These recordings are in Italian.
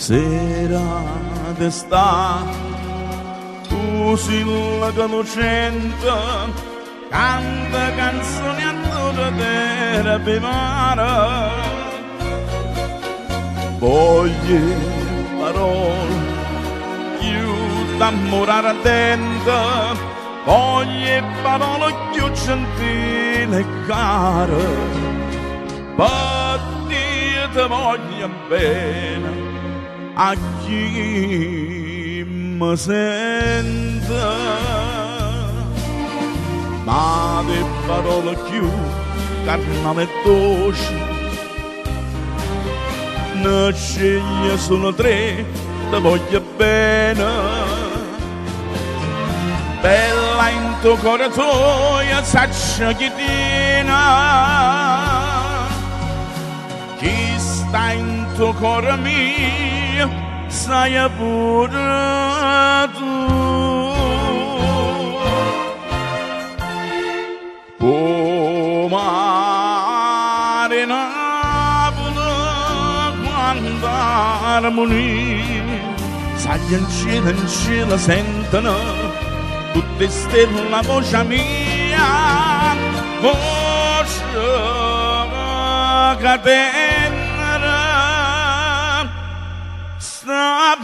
Sera d'estate, Usilla conoscente, canta canzoni a tutte terre bevare. Voglie parole, più d'amore ardente, voglie parole più gentili e care. Per Dio ti voglio bene, a chi mi sente, ma le parole più carnali e dolci ne sceglie solo tre, ti voglio bene. Bella in tuo cuore tuo, saccia chi tiene, chi sta in tuo cuore mio, sai pure tu. Mare Napule, quanta armonia, sai in cielo sentono tutte stelle la voce mia, voce che tenera sta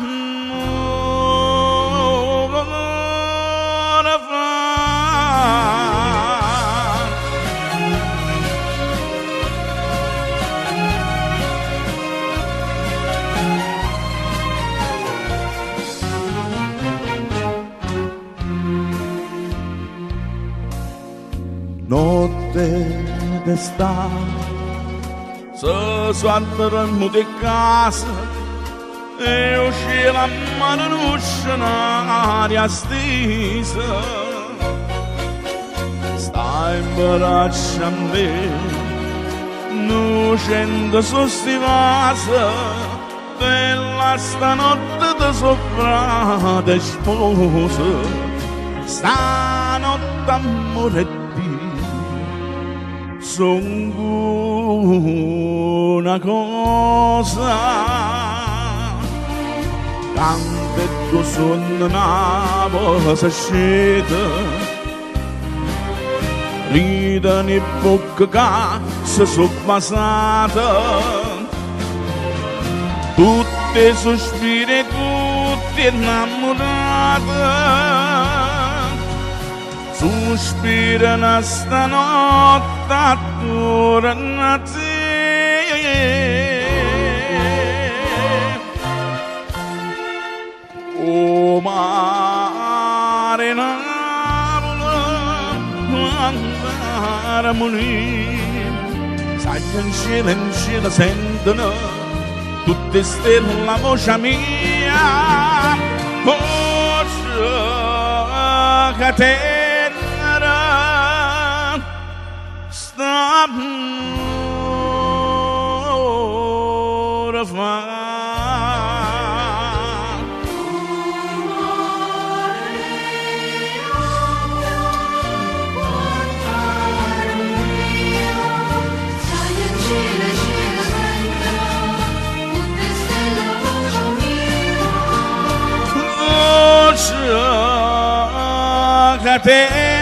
notte d'estate, se sguarderemo di casa e uscì la mano in un'aria stesa. Stai in braccio a me, non scendo su sti vasi, bella stanotte ti soffrate sposa. Stanotte amore sono una cosa, tante tu sono una cosa sceta, ridono in bocca che si sono passate, tutte sospiri, tutte innamorate. Sospirano stanotte attorno a te. O mare Napule, quanta armonia, sai che in cielo sentono tutte stelle la voce mia, voce che te ora fa. Voce che te